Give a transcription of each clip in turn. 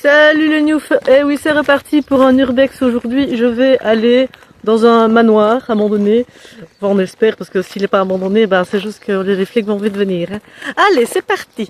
Salut les news. Eh oui, c'est reparti pour un urbex aujourd'hui. Je vais aller dans un manoir abandonné. Enfin, on espère, parce que s'il n'est pas abandonné, ben, c'est juste que les flics vont vite venir. Hein. Allez, c'est parti.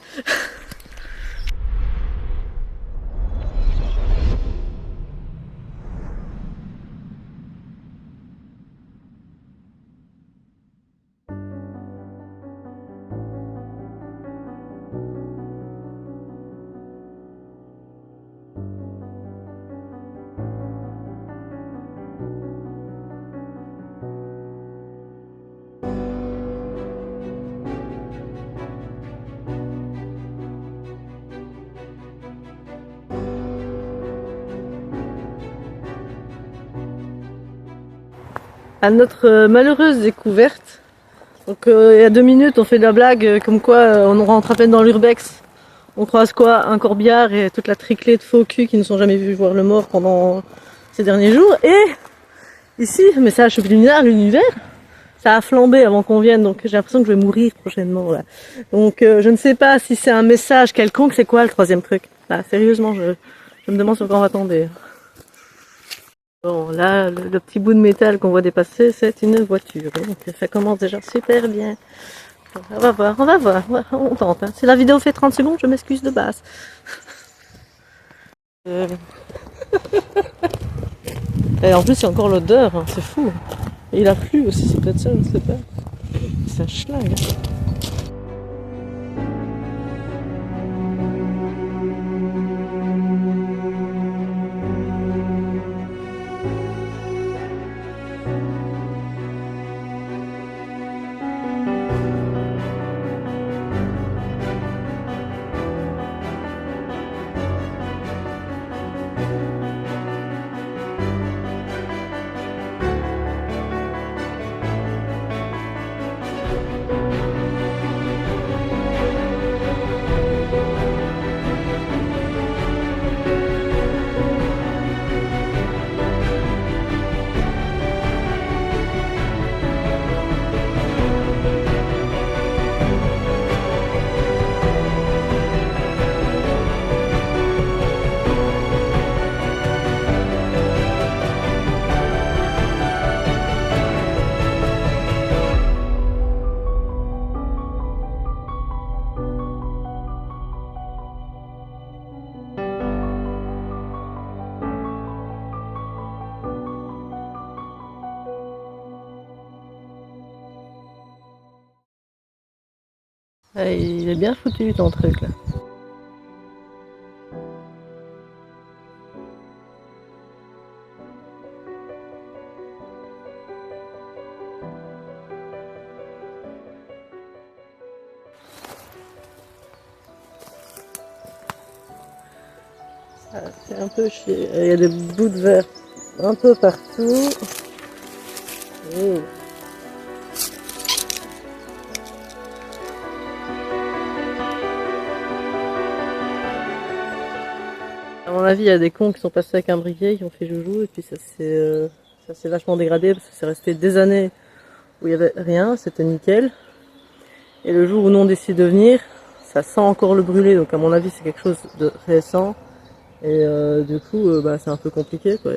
À notre malheureuse découverte. Donc il y a 2 minutes, on fait de la blague comme quoi on rentre à peine dans l'urbex. On croise quoi? Un corbillard et toute la triclée de faux culs qui ne sont jamais vus voir le mort pendant ces derniers jours. Et ici, message subliminal, l'univers, ça a flambé avant qu'on vienne, donc j'ai l'impression que je vais mourir prochainement. Là. Donc je ne sais pas si c'est un message quelconque, c'est quoi le troisième truc? Là, sérieusement, je me demande sur quoi on va tomber. Bon, là, le petit bout de métal qu'on voit dépasser, c'est une voiture. Donc ça commence déjà super bien. On va voir, on tente. Hein. Si la vidéo fait 30 secondes, je m'excuse de base. Et en plus, il y a encore l'odeur, hein, c'est fou. Et il a plu aussi, c'est peut-être ça, je ne sais pas. C'est un schlag. Hein. Ah, il est bien foutu ton truc là. Ah, c'est un peu chier. Il y a des bouts de verre un peu partout. Oh. À mon avis, il y a des cons qui sont passés avec un briquet, qui ont fait joujou, et puis ça s'est vachement dégradé parce que c'est resté des années où il y avait rien, c'était nickel. Et le jour où nous on décide de venir, ça sent encore le brûlé, donc à mon avis c'est quelque chose de récent. Et du coup, bah, c'est un peu compliqué, quoi.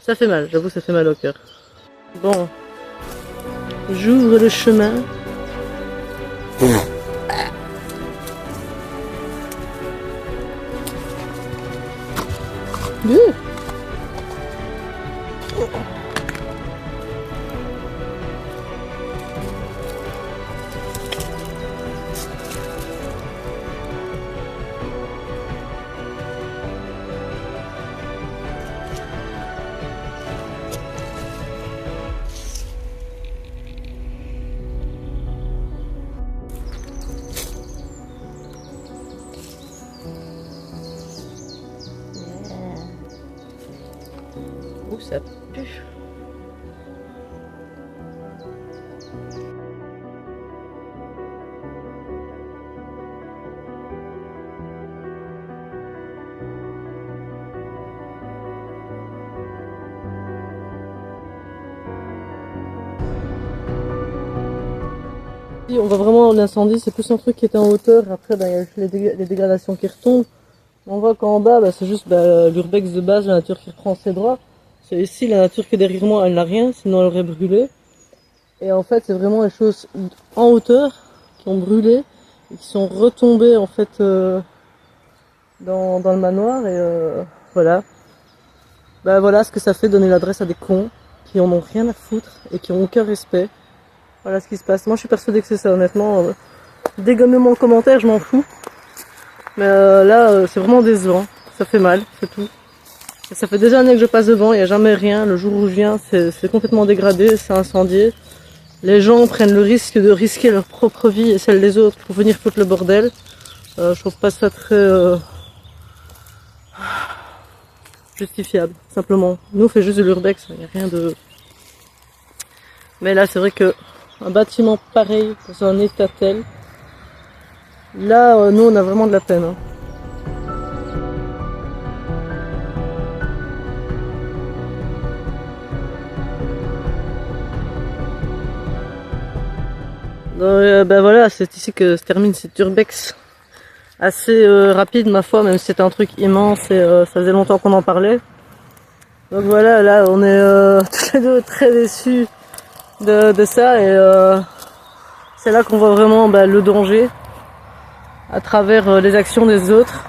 Ça fait mal, j'avoue, ça fait mal au cœur. Bon, j'ouvre le chemin. Ouh. Ouh, ça pue. On voit vraiment l'incendie, c'est plus un truc qui était en hauteur, après ben, il y a les dégradations qui retombent. On voit qu'en bas, bah, c'est juste l'urbex de base, la nature qui reprend ses droits. C'est ici, la nature qui est derrière moi, elle n'a rien, sinon elle aurait brûlé. Et en fait, c'est vraiment les choses en hauteur qui ont brûlé et qui sont retombées en fait dans le manoir. Et voilà. Bah voilà ce que ça fait donner l'adresse à des cons qui en ont rien à foutre et qui ont aucun respect. Voilà ce qui se passe. Moi, je suis persuadée que c'est ça, honnêtement. Dégommez-moi en commentaire, je m'en fous. Mais là, c'est vraiment décevant. Ça fait mal, c'est tout. Et ça fait des années que je passe devant, il n'y a jamais rien. Le jour où je viens, c'est complètement dégradé, c'est incendié. Les gens prennent le risque de risquer leur propre vie et celle des autres pour venir foutre le bordel. Je trouve pas ça très justifiable, simplement. Nous, on fait juste de l'urbex, il n'y a rien de... Mais là, c'est vrai que un bâtiment pareil, dans un état tel, là, nous, on a vraiment de la peine. Hein. Donc, ben voilà, c'est ici que se termine cet urbex assez rapide ma foi, même si c'était un truc immense et ça faisait longtemps qu'on en parlait. Donc voilà, là on est tous les deux très déçus de ça et c'est là qu'on voit vraiment le danger à travers les actions des autres.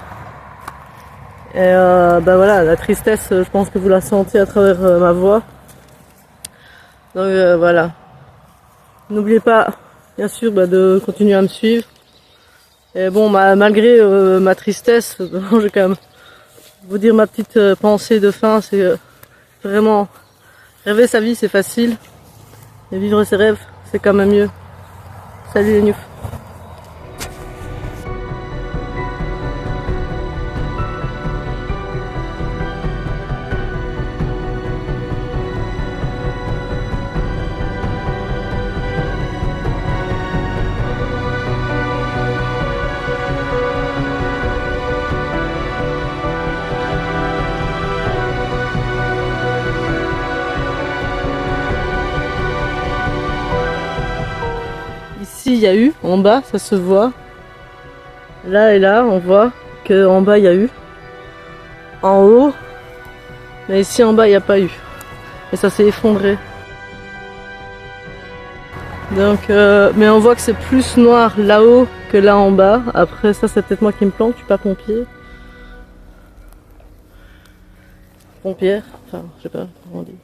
Et voilà, la tristesse, je pense que vous la sentez à travers ma voix. Donc voilà. N'oubliez pas, bien sûr, de continuer à me suivre. Et bon, malgré ma tristesse, je vais quand même vous dire ma petite pensée de fin, c'est vraiment rêver sa vie, c'est facile. Et vivre ses rêves, c'est quand même mieux. Salut les nufs. Ici, il y a eu, en bas, ça se voit. Là et là, on voit que en bas, il y a eu. En haut, mais ici en bas, il n'y a pas eu. Et ça s'est effondré. Donc, mais on voit que c'est plus noir là-haut que là en bas. Après, ça, c'est peut-être moi qui me plante, je suis pas pompier. Pompière, enfin, je sais pas comment on dit.